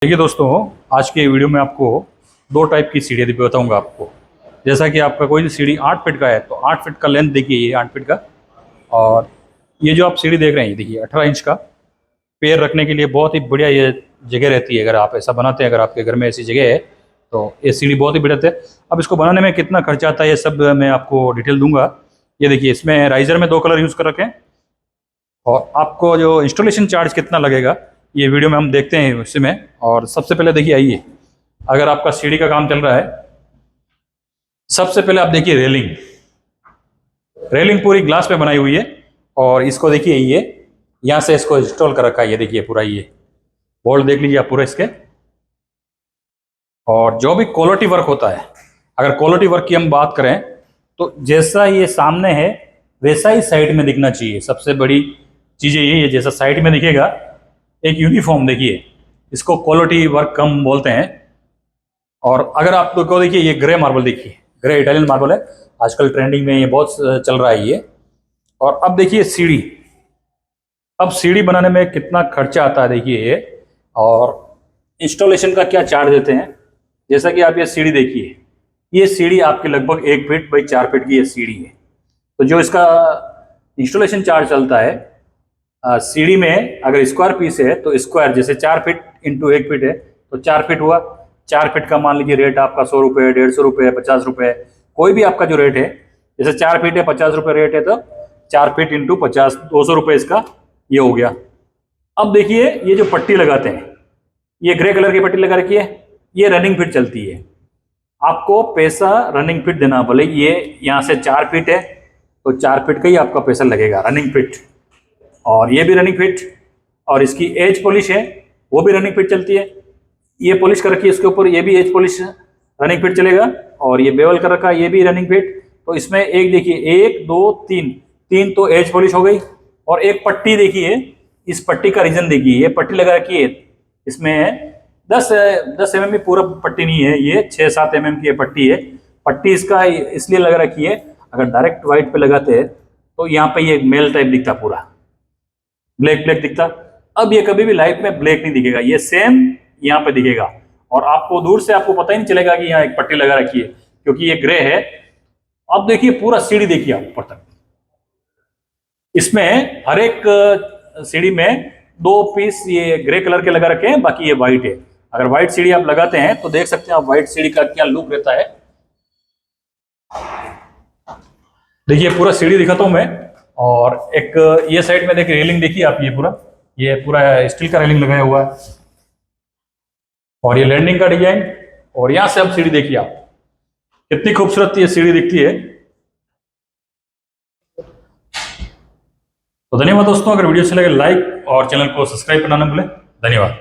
देखिए दोस्तों, आज के वीडियो में आपको दो टाइप की सीढ़ी बताऊंगा आपको। जैसा कि आपका कोई सीढ़ी 8 फीट का है तो 8 फीट का लेंथ देखिए, ये 8 फीट का। और ये जो आप सीढ़ी देख रहे हैं, देखिए 18 इंच का। पैर रखने के लिए बहुत ही बढ़िया ये जगह रहती है। अगर आप ऐसा बनाते हैं, अगर आपके घर में ऐसी जगह है तो ये सीढ़ी बहुत ही बढ़िया है। अब इसको बनाने में कितना खर्चा आता है ये सब मैं आपको डिटेल दूंगा। ये देखिए, इसमें राइजर में 2 कलर यूज़ कर रखे हैं। और आपको जो इंस्टॉलेशन चार्ज कितना लगेगा ये वीडियो में हम देखते हैं उसमें। और सबसे पहले देखिए, आइए, अगर आपका सीढ़ी का काम चल रहा है, सबसे पहले आप देखिए रेलिंग। रेलिंग पूरी ग्लास पे बनाई हुई है। और इसको देखिए, ये यहाँ से इसको इंस्टॉल कर रखा है। ये देखिए पूरा ये बोल्ट देख लीजिए आप पूरे इसके। और जो भी क्वालिटी वर्क होता है, अगर क्वालिटी वर्क की हम बात करें तो जैसा ये सामने है वैसा ही साइड में दिखना चाहिए। सबसे बड़ी चीज़ यही है, जैसा साइड में दिखेगा एक यूनिफॉर्म। देखिए, इसको क्वालिटी वर्क कम बोलते हैं। और अगर आप को देखिए, ये ग्रे मार्बल देखिए, ग्रे इटालियन मार्बल है, आजकल ट्रेंडिंग में ये बहुत चल रहा है ये। और अब देखिए सीढ़ी, अब सीढ़ी बनाने में कितना खर्चा आता है देखिए ये। और इंस्टॉलेशन का क्या चार्ज देते हैं। जैसा कि आप ये सीढ़ी देखिए, ये सीढ़ी आपकी लगभग 1 फीट बाई 4 फीट की ये सीढ़ी है। तो जो इसका इंस्टॉलेशन चार्ज चलता है सीढ़ी में, अगर स्क्वायर पीस है तो स्क्वायर, जैसे 4 फीट इंटू 1 फीट है तो 4 फीट हुआ। 4 फीट का मान लीजिए रेट आपका 100 रुपये, 150 रुपये, 50 रुपये, कोई भी आपका जो रेट है। जैसे 4 फीट है 50 रुपये रेट है तो 4 फीट इंटू 50, 200 रुपये इसका ये हो गया। अब देखिए, ये जो पट्टी लगाते हैं, ये ग्रे कलर की पट्टी लगा रखी है, ये रनिंग फिट चलती है। आपको पैसा रनिंग फिट देना, भले ये यहाँ से 4 फीट है तो 4 फीट का ही आपका पैसा लगेगा रनिंग फिट। और ये भी रनिंग फिट, और इसकी एज पॉलिश है वो भी रनिंग फिट चलती है। ये पॉलिश कर रखी है इसके ऊपर, ये भी एज पॉलिश रनिंग फिट चलेगा। और ये बेवल कर रखा है, ये भी रनिंग फिट। तो इसमें एक देखिए, 1 2 3, 3 तो एज पॉलिश हो गई। और एक पट्टी देखिए, इस पट्टी का रीजन देखिए, ये पट्टी लगा रखी है इसमें 10 mm की पूरा पट्टी नहीं है, ये 6-7 mm की ये पट्टी है। पट्टी इसका इसलिए लगा रखी है, अगर डायरेक्ट व्हाइट पे लगाते हैं तो यहाँ पे ये मेल टाइप दिखता, पूरा ब्लैक ब्लैक दिखता। अब ये कभी भी लाइफ में ब्लैक नहीं दिखेगा, ये सेम यहाँ पे दिखेगा। और आपको दूर से आपको पता ही नहीं चलेगा कि यहाँ एक पट्टी लगा रखी है, क्योंकि ये ग्रे है। अब देखिए पूरा सीढ़ी देखिए आप ऊपर तक, इसमें हर एक सीढ़ी में 2 पीस ये ग्रे कलर के लगा रखे हैं, बाकी ये व्हाइट है। अगर व्हाइट सीढ़ी आप लगाते हैं तो देख सकते हैं आप व्हाइट सीढ़ी का क्या लुक रहता है। देखिए पूरा सीढ़ी दिखाता हूं मैं। और एक ये साइड में देखिए रेलिंग देखिए आप, ये पूरा स्टील का रेलिंग लगाया हुआ है। और ये लैंडिंग का डिजाइन। और यहां से अब सीढ़ी देखिए आप, कितनी खूबसूरत ये सीढ़ी दिखती है। तो धन्यवाद दोस्तों, अगर वीडियो अच्छा लगे लाइक और चैनल को सब्सक्राइब करना न भूलें। धन्यवाद।